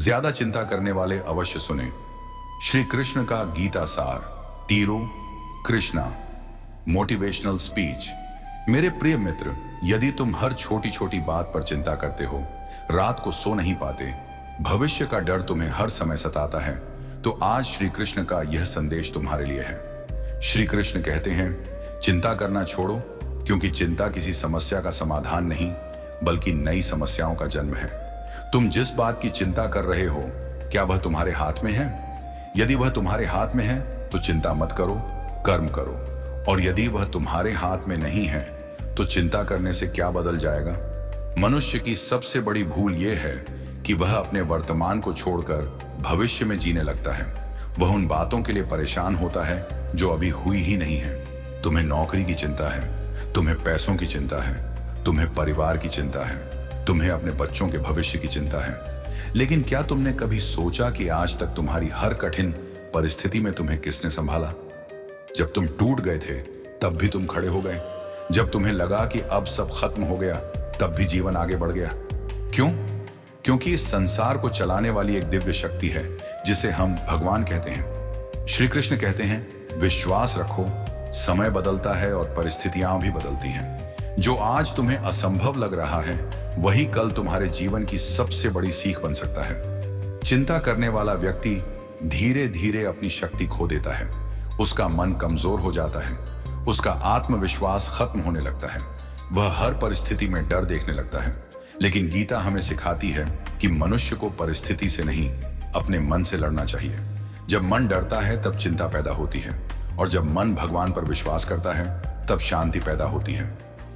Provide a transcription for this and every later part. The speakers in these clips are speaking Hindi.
ज्यादा चिंता करने वाले अवश्य सुने श्री कृष्ण का गीता सार टीरो कृष्णा मोटिवेशनल स्पीच। मेरे प्रिय मित्र, यदि तुम हर छोटी छोटी बात पर चिंता करते हो, रात को सो नहीं पाते, भविष्य का डर तुम्हें हर समय सताता है, तो आज श्री कृष्ण का यह संदेश तुम्हारे लिए है। श्री कृष्ण कहते हैं, चिंता करना छोड़ो, क्योंकि चिंता किसी समस्या का समाधान नहीं बल्कि नई समस्याओं का जन्म है। तुम जिस बात की चिंता कर रहे हो, क्या वह तुम्हारे हाथ में है? यदि वह तुम्हारे हाथ में है तो चिंता मत करो, कर्म करो। और यदि वह तुम्हारे हाथ में नहीं है तो चिंता करने से क्या बदल जाएगा? मनुष्य की सबसे बड़ी भूल यह है कि वह अपने वर्तमान को छोड़कर भविष्य में जीने लगता है। वह उन बातों के लिए परेशान होता है जो अभी हुई ही नहीं है। तुम्हें नौकरी की चिंता है, तुम्हें पैसों की चिंता है, तुम्हें परिवार की चिंता है, तुम्हें अपने बच्चों के भविष्य की चिंता है। लेकिन क्या तुमने कभी सोचा कि आज तक तुम्हारी हर कठिन परिस्थिति में तुम्हें किसने संभाला? जब तुम टूट गए थे तब भी तुम खड़े हो गए। जब तुम्हें लगा कि अब सब खत्म हो गया तब भी जीवन आगे बढ़ गया। क्यों? क्योंकि इस संसार को चलाने वाली एक दिव्य शक्ति है जिसे हम भगवान कहते हैं। श्री कृष्ण कहते हैं, विश्वास रखो, समय बदलता है और परिस्थितियां भी बदलती हैं। जो आज तुम्हें असंभव लग रहा है वही कल तुम्हारे जीवन की सबसे बड़ी सीख बन सकता है। चिंता करने वाला व्यक्ति धीरे धीरे अपनी शक्ति खो देता है, उसका मन कमजोर हो जाता है, उसका आत्मविश्वास खत्म होने लगता है, वह हर परिस्थिति में डर देखने लगता है। लेकिन गीता हमें सिखाती है कि मनुष्य को परिस्थिति से नहीं, अपने मन से लड़ना चाहिए। जब मन डरता है तब चिंता पैदा होती है, और जब मन भगवान पर विश्वास करता है तब शांति पैदा होती है।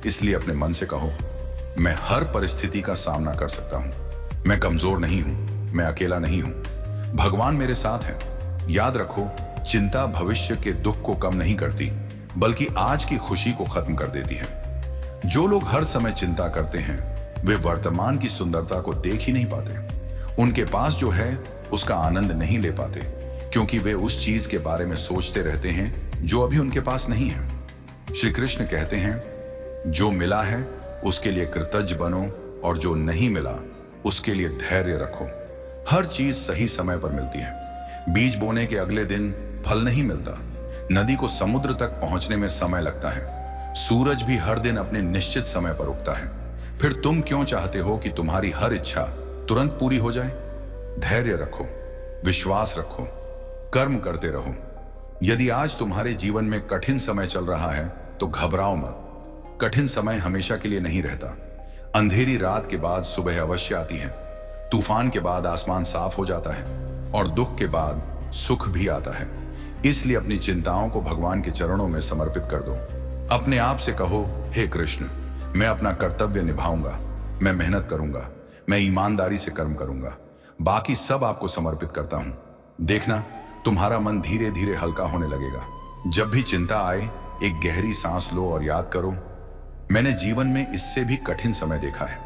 इसलिए अपने मन से कहो, मैं हर परिस्थिति का सामना कर सकता हूं, मैं कमजोर नहीं हूं, मैं अकेला नहीं हूं, भगवान मेरे साथ है। याद रखो, चिंता भविष्य के दुख को कम नहीं करती बल्कि आज की खुशी को खत्म कर देती है। जो लोग हर समय चिंता करते हैं वे वर्तमान की सुंदरता को देख ही नहीं पाते। उनके पास जो है उसका आनंद नहीं ले पाते, क्योंकि वे उस चीज के बारे में सोचते रहते हैं जो अभी उनके पास नहीं है। श्री कृष्ण कहते हैं, जो मिला है उसके लिए कृतज्ञ बनो, और जो नहीं मिला उसके लिए धैर्य रखो। हर चीज सही समय पर मिलती है। बीज बोने के अगले दिन फल नहीं मिलता, नदी को समुद्र तक पहुंचने में समय लगता है, सूरज भी हर दिन अपने निश्चित समय पर उगता है। फिर तुम क्यों चाहते हो कि तुम्हारी हर इच्छा तुरंत पूरी हो जाए? धैर्य रखो, विश्वास रखो, कर्म करते रहो। यदि आज तुम्हारे जीवन में कठिन समय चल रहा है तो घबराओ मत। कठिन समय हमेशा के लिए नहीं रहता। अंधेरी रात के बाद सुबह अवश्य आती है, तूफान के बाद आसमान साफ हो जाता है, और दुख के बाद सुख भी आता है। इसलिए अपनी चिंताओं को भगवान के चरणों में समर्पित कर दो। अपने आप से कहो, हे कृष्ण, मैं अपना कर्तव्य निभाऊंगा, मैं मेहनत करूंगा, मैं ईमानदारी से कर्म करूंगा, बाकी सब आपको समर्पित करता हूं। देखना, तुम्हारा मन धीरे धीरे हल्का होने लगेगा। जब भी चिंता आए, एक गहरी सांस लो और याद करो, मैंने जीवन में इससे भी कठिन समय देखा है।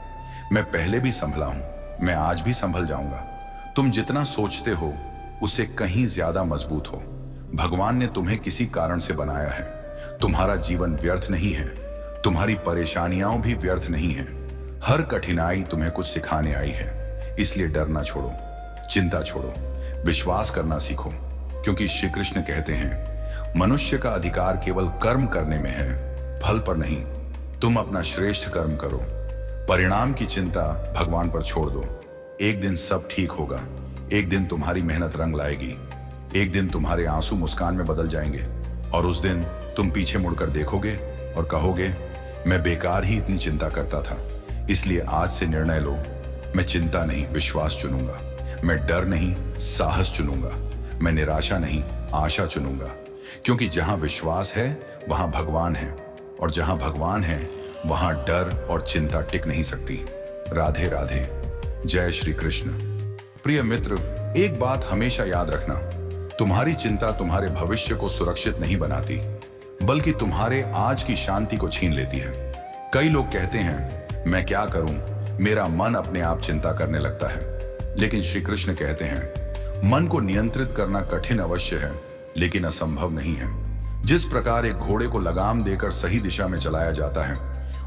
मैं पहले भी संभला हूं, मैं आज भी संभल जाऊंगा। तुम जितना सोचते हो उससे कहीं ज्यादा मजबूत हो। भगवान ने तुम्हें किसी कारण से बनाया है। तुम्हारा जीवन व्यर्थ नहीं है, तुम्हारी परेशानियां भी व्यर्थ नहीं है। हर कठिनाई तुम्हें कुछ सिखाने आई है। इसलिए डरना छोड़ो, चिंता छोड़ो, विश्वास करना सीखो, क्योंकि श्री कृष्ण कहते हैं, मनुष्य का अधिकार केवल कर्म करने में है, फल पर नहीं। तुम अपना श्रेष्ठ कर्म करो, परिणाम की चिंता भगवान पर छोड़ दो। एक दिन सब ठीक होगा, एक दिन तुम्हारी मेहनत रंग लाएगी, एक दिन तुम्हारे आंसू मुस्कान में बदल जाएंगे, और उस दिन तुम पीछे मुड़कर देखोगे और कहोगे, मैं बेकार ही इतनी चिंता करता था। इसलिए आज से निर्णय लो, मैं चिंता नहीं विश्वास चुनूंगा, मैं डर नहीं साहस चुनूंगा, मैं निराशा नहीं आशा चुनूंगा। क्योंकि जहां विश्वास है वहां भगवान है, और जहां भगवान है वहां डर और चिंता टिक नहीं सकती। राधे राधे, जय श्री कृष्ण। प्रिय मित्र, एक बात हमेशा याद रखना, तुम्हारी चिंता तुम्हारे भविष्य को सुरक्षित नहीं बनाती बल्कि तुम्हारे आज की शांति को छीन लेती है। कई लोग कहते हैं, मैं क्या करूं, मेरा मन अपने आप चिंता करने लगता है। लेकिन श्री कृष्ण कहते हैं, मन को नियंत्रित करना कठिन अवश्य है लेकिन असंभव नहीं है। जिस प्रकार एक घोड़े को लगाम देकर सही दिशा में चलाया जाता है,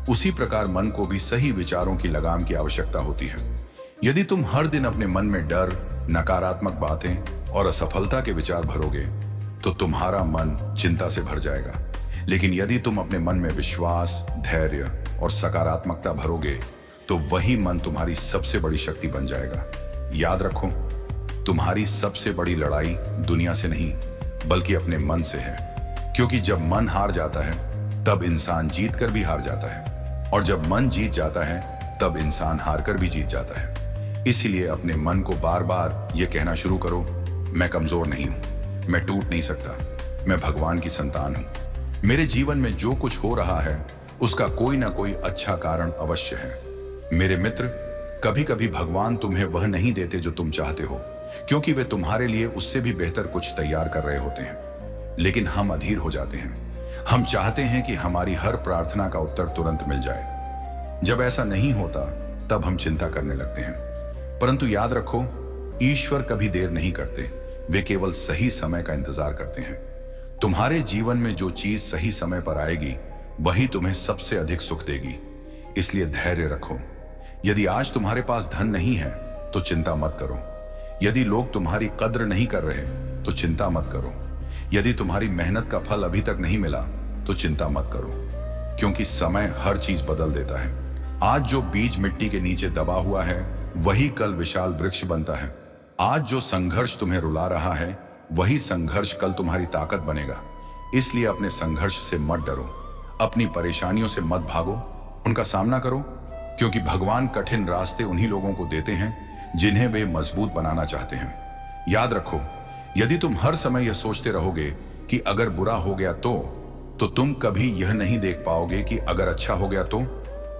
उसी प्रकार मन को भी सही विचारों की लगाम की आवश्यकता होती है। यदि तुम हर दिन अपने मन में डर, नकारात्मक बातें और असफलता के विचार भरोगे तो तुम्हारा मन चिंता से भर जाएगा। लेकिन यदि तुम अपने मन में विश्वास, धैर्य और सकारात्मकता भरोगे तो वही मन तुम्हारी सबसे बड़ी शक्ति बन जाएगा। याद रखो, तुम्हारी सबसे बड़ी लड़ाई दुनिया से नहीं बल्कि अपने मन से है, क्योंकि जब मन हार जाता है तब इंसान जीत कर भी हार जाता है, और जब मन जीत जाता है तब इंसान हार कर भी जीत जाता है। इसलिए अपने मन को बार बार ये कहना शुरू करो, मैं कमजोर नहीं हूं, मैं टूट नहीं सकता, मैं भगवान की संतान हूं। मेरे जीवन में जो कुछ हो रहा है उसका कोई ना कोई अच्छा कारण अवश्य है। मेरे मित्र, कभी कभी भगवान तुम्हें वह नहीं देते जो तुम चाहते हो, क्योंकि वे तुम्हारे लिए उससे भी बेहतर कुछ तैयार कर रहे होते हैं। लेकिन हम अधीर हो जाते हैं। हम चाहते हैं कि हमारी हर प्रार्थना का उत्तर तुरंत मिल जाए। जब ऐसा नहीं होता तब हम चिंता करने लगते हैं। परंतु याद रखो, ईश्वर कभी देर नहीं करते, वे केवल सही समय का इंतजार करते हैं। तुम्हारे जीवन में जो चीज सही समय पर आएगी वही तुम्हें सबसे अधिक सुख देगी। इसलिए धैर्य रखो। यदि आज तुम्हारे पास धन नहीं है तो चिंता मत करो। यदि लोग तुम्हारी कद्र नहीं कर रहे तो चिंता मत करो। यदि तुम्हारी मेहनत का फल अभी तक नहीं मिला तो चिंता मत करो, क्योंकि समय हर चीज बदल देता है। आज जो बीज मिट्टी के नीचे दबा हुआ है वही कल विशाल वृक्ष बनता है। आज जो संघर्ष तुम्हें रुला रहा है वही संघर्ष कल तुम्हारी ताकत बनेगा। इसलिए अपने संघर्ष से मत डरो, अपनी परेशानियों से मत भागो, उनका सामना करो, क्योंकि भगवान कठिन रास्ते उन्हीं लोगों को देते हैं जिन्हें वे मजबूत बनाना चाहते हैं। याद रखो, यदि तुम हर समय यह सोचते रहोगे कि अगर बुरा हो गया तो तुम कभी यह नहीं देख पाओगे कि अगर अच्छा हो गया तो।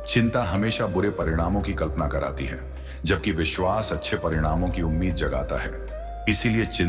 चिंता हमेशा बुरे परिणामों की कल्पना कराती है, जबकि विश्वास अच्छे परिणामों की उम्मीद जगाता है। इसीलिए चिंता